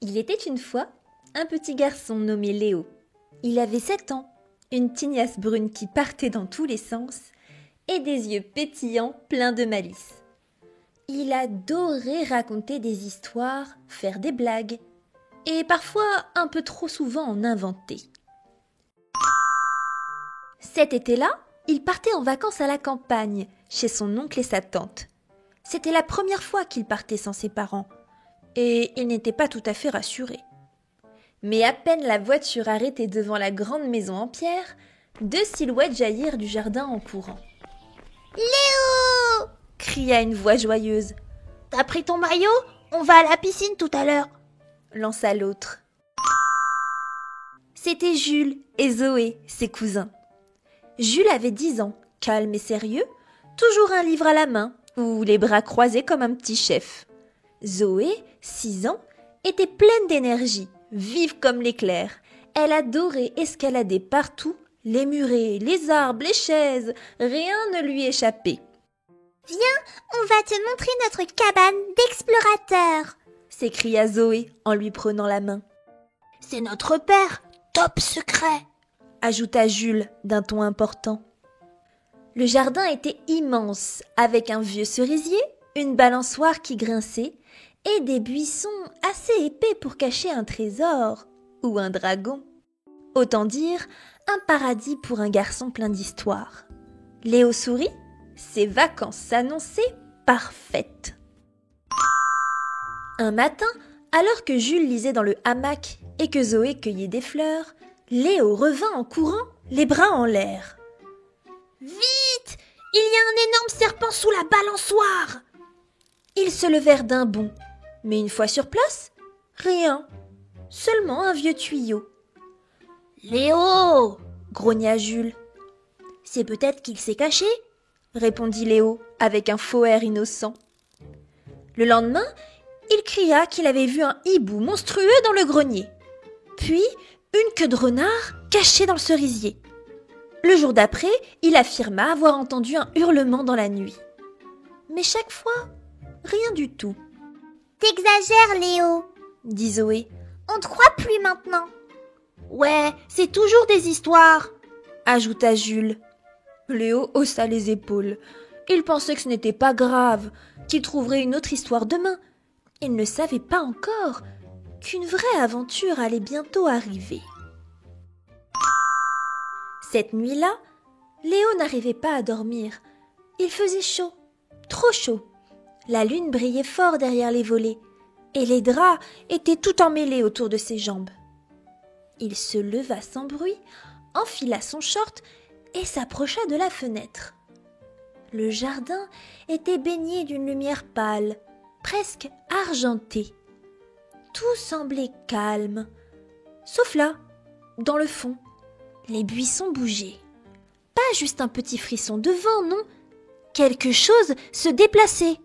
Il était une fois un petit garçon nommé Léo. Il avait 7 ans, une tignasse brune qui partait dans tous les sens et des yeux pétillants pleins de malice. Il adorait raconter des histoires, faire des blagues et parfois un peu trop souvent en inventer. Cet été-là, il partait en vacances à la campagne, chez son oncle et sa tante. C'était la première fois qu'il partait sans ses parents, et il n'était pas tout à fait rassuré. Mais à peine la voiture arrêtée devant la grande maison en pierre, 2 silhouettes jaillirent du jardin en courant. « Léo !» cria une voix joyeuse. « T'as pris ton maillot ? On va à la piscine tout à l'heure !» lança l'autre. C'était Jules et Zoé, ses cousins. Jules avait 10 ans, calme et sérieux, toujours un livre à la main ou les bras croisés comme un petit chef. Zoé, 6 ans, était pleine d'énergie, vive comme l'éclair. Elle adorait escalader partout, les murets, les arbres, les chaises, rien ne lui échappait. « Viens, on va te montrer notre cabane d'explorateur !» s'écria Zoé en lui prenant la main. « C'est notre père, top secret !» ajouta Jules d'un ton important. Le jardin était immense, avec un vieux cerisier, une balançoire qui grinçait et des buissons assez épais pour cacher un trésor ou un dragon. Autant dire un paradis pour un garçon plein d'histoires. Léo sourit, ses vacances s'annonçaient parfaites. Un matin, alors que Jules lisait dans le hamac et que Zoé cueillait des fleurs, Léo revint en courant, les bras en l'air. « Vite ! Il y a un énorme serpent sous la balançoire !» Ils se levèrent d'un bond, mais une fois sur place, rien, seulement un vieux tuyau. « Léo !» grogna Jules. « C'est peut-être qu'il s'est caché ?» répondit Léo avec un faux air innocent. Le lendemain, il cria qu'il avait vu un hibou monstrueux dans le grenier, puis une queue de renard cachée dans le cerisier. Le jour d'après, il affirma avoir entendu un hurlement dans la nuit. Mais chaque fois, rien du tout. « T'exagères, Léo !» dit Zoé. « On te croit plus maintenant !»« Ouais, c'est toujours des histoires !» ajouta Jules. Léo haussa les épaules. Il pensait que ce n'était pas grave, qu'il trouverait une autre histoire demain. Il ne savait pas encore qu'une vraie aventure allait bientôt arriver. Cette nuit-là, Léo n'arrivait pas à dormir. Il faisait chaud, trop chaud. La lune brillait fort derrière les volets et les draps étaient tout emmêlés autour de ses jambes. Il se leva sans bruit, enfila son short et s'approcha de la fenêtre. Le jardin était baigné d'une lumière pâle, presque argentée. Tout semblait calme, sauf là, dans le fond, les buissons bougeaient. Pas juste un petit frisson de vent, non. Quelque chose se déplaçait.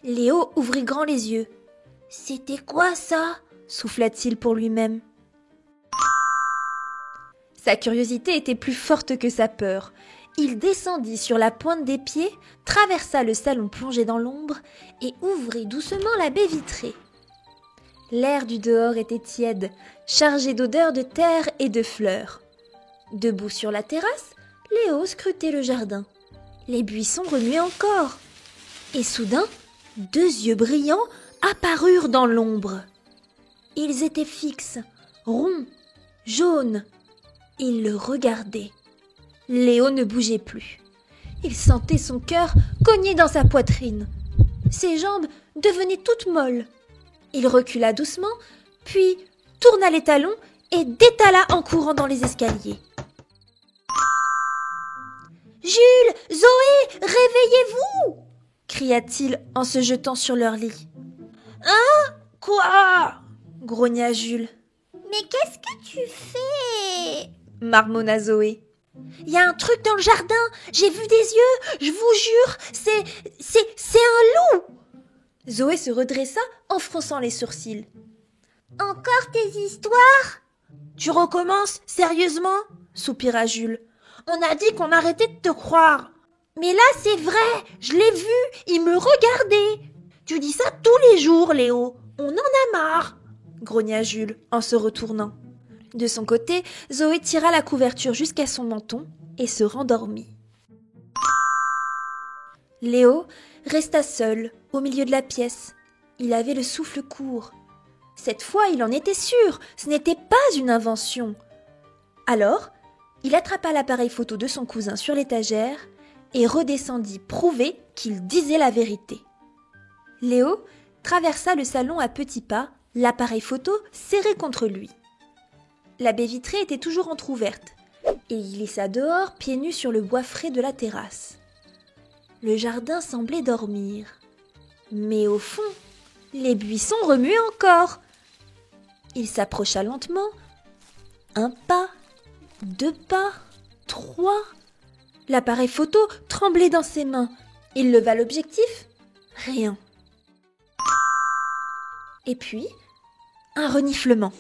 Léo ouvrit grand les yeux. « C'était quoi ça ?» souffla-t-il pour lui-même. Sa curiosité était plus forte que sa peur. Il descendit sur la pointe des pieds, traversa le salon plongé dans l'ombre et ouvrit doucement la baie vitrée. L'air du dehors était tiède, chargé d'odeurs de terre et de fleurs. Debout sur la terrasse, Léo scrutait le jardin. Les buissons remuaient encore. Et soudain, 2 yeux brillants apparurent dans l'ombre. Ils étaient fixes, ronds, jaunes. Ils le regardaient. Léo ne bougeait plus. Il sentait son cœur cogner dans sa poitrine. Ses jambes devenaient toutes molles. Il recula doucement, puis tourna les talons et détala en courant dans les escaliers. « Jules, Zoé, réveillez-vous !» cria-t-il en se jetant sur leur lit. « Hein ? Quoi ?» grogna Jules. « Mais qu'est-ce que tu fais ?» marmonna Zoé. « Il y a un truc dans le jardin, j'ai vu des yeux, je vous jure, c'est un loup !» Zoé se redressa en fronçant les sourcils. « Encore tes histoires ?» « Tu recommences, sérieusement ?» soupira Jules. « On a dit qu'on arrêtait de te croire. »« Mais là, c'est vrai, je l'ai vu, il me regardait. »« Tu dis ça tous les jours, Léo, on en a marre. » grogna Jules en se retournant. De son côté, Zoé tira la couverture jusqu'à son menton et se rendormit. Léo resta seul au milieu de la pièce. Il avait le souffle court. Cette fois, il en était sûr, ce n'était pas une invention. Alors, il attrapa l'appareil photo de son cousin sur l'étagère et redescendit prouver qu'il disait la vérité. Léo traversa le salon à petits pas, l'appareil photo serré contre lui. La baie vitrée était toujours entr'ouverte et il glissa dehors pieds nus sur le bois frais de la terrasse. Le jardin semblait dormir. Mais au fond, les buissons remuaient encore. Il s'approcha lentement. 1 pas, 2 pas, 3. L'appareil photo tremblait dans ses mains. Il leva l'objectif. Rien. Et puis, un reniflement.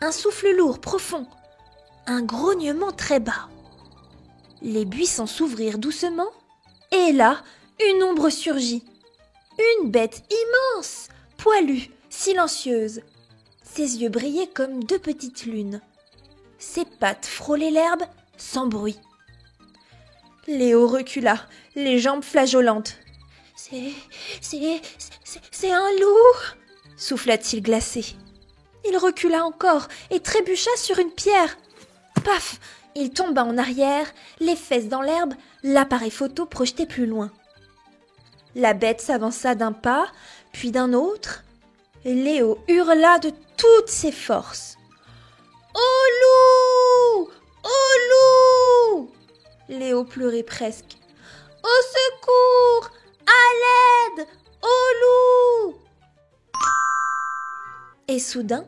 Un souffle lourd, profond. Un grognement très bas. Les buissons s'ouvrirent doucement. Et là, une ombre surgit. Une bête immense, poilue, silencieuse. Ses yeux brillaient comme 2 petites lunes. Ses pattes frôlaient l'herbe sans bruit. Léo recula, les jambes flageolantes. C'est un loup, souffla-t-il glacé. Il recula encore et trébucha sur une pierre. Paf! Il tomba en arrière, les fesses dans l'herbe, l'appareil photo projeté plus loin. La bête s'avança d'un pas, puis d'un autre. Léo hurla de toutes ses forces. « Au loup! Au loup !» Léo pleurait presque. « Au secours! À l'aide! Au loup !» Et soudain,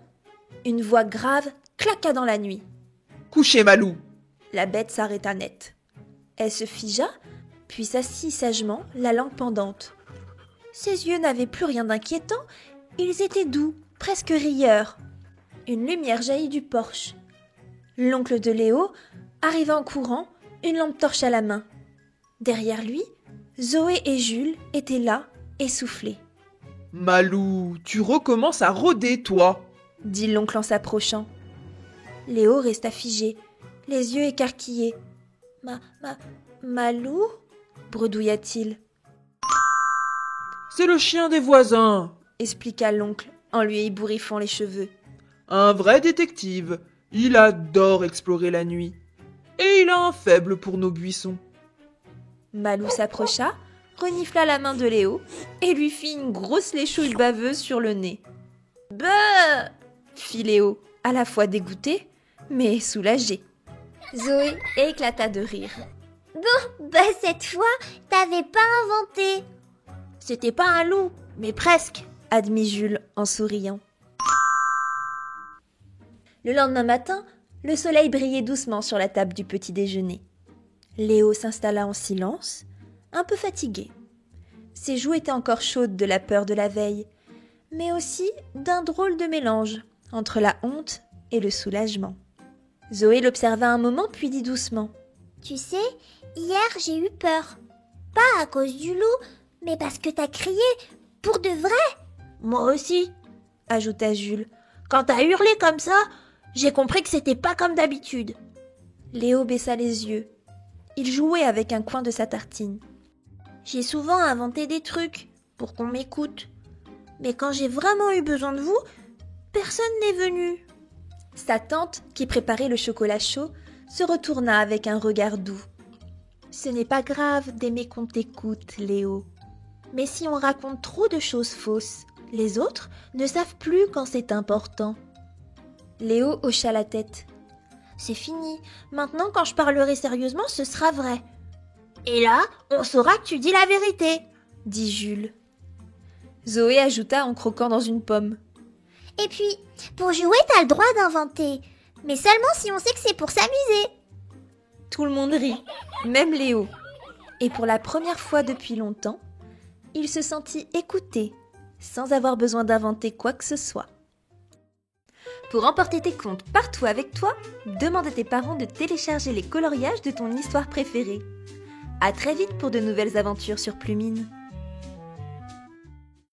une voix grave claqua dans la nuit. « Couchez, Malou !» La bête s'arrêta net. Elle se figea, puis s'assit sagement, la langue pendante. Ses yeux n'avaient plus rien d'inquiétant, ils étaient doux, presque rieurs. Une lumière jaillit du porche. L'oncle de Léo arriva en courant, une lampe torche à la main. Derrière lui, Zoé et Jules étaient là, essoufflés. « Malou, tu recommences à rôder, toi !» dit l'oncle en s'approchant. Léo resta figé, les yeux écarquillés. Malou ?» bredouilla-t-il. « C'est le chien des voisins !» expliqua l'oncle en lui ébouriffant les cheveux. « Un vrai détective. Il adore explorer la nuit. Et il a un faible pour nos buissons. » Malou s'approcha, renifla la main de Léo et lui fit une grosse léchouille baveuse sur le nez. « Bah !» fit Léo, à la fois dégoûté, mais soulagé. Zoé éclata de rire. « Bon, cette fois, t'avais pas inventé. » « C'était pas un loup, mais presque, » admit Jules en souriant. Le lendemain matin, le soleil brillait doucement sur la table du petit déjeuner. Léo s'installa en silence, un peu fatigué. Ses joues étaient encore chaudes de la peur de la veille, mais aussi d'un drôle de mélange entre la honte et le soulagement. Zoé l'observa un moment puis dit doucement. « Tu sais, hier j'ai eu peur. Pas à cause du loup, mais parce que t'as crié pour de vrai. » « Moi aussi, » ajouta Jules. « Quand t'as hurlé comme ça, j'ai compris que c'était pas comme d'habitude. » Léo baissa les yeux. Il jouait avec un coin de sa tartine. « J'ai souvent inventé des trucs pour qu'on m'écoute. Mais quand j'ai vraiment eu besoin de vous, personne n'est venu. » Sa tante, qui préparait le chocolat chaud, se retourna avec un regard doux. « Ce n'est pas grave d'aimer qu'on t'écoute, Léo. Mais si on raconte trop de choses fausses, les autres ne savent plus quand c'est important. » Léo hocha la tête. « C'est fini. Maintenant, quand je parlerai sérieusement, ce sera vrai. »« Et là, on saura que tu dis la vérité, » dit Jules. Zoé ajouta en croquant dans une pomme. « Et puis, pour jouer, t'as le droit d'inventer. Mais seulement si on sait que c'est pour s'amuser. » Tout le monde rit, même Léo. Et pour la première fois depuis longtemps, il se sentit écouté, sans avoir besoin d'inventer quoi que ce soit. Pour emporter tes contes partout avec toi, demande à tes parents de télécharger les coloriages de ton histoire préférée. À très vite pour de nouvelles aventures sur Plumine.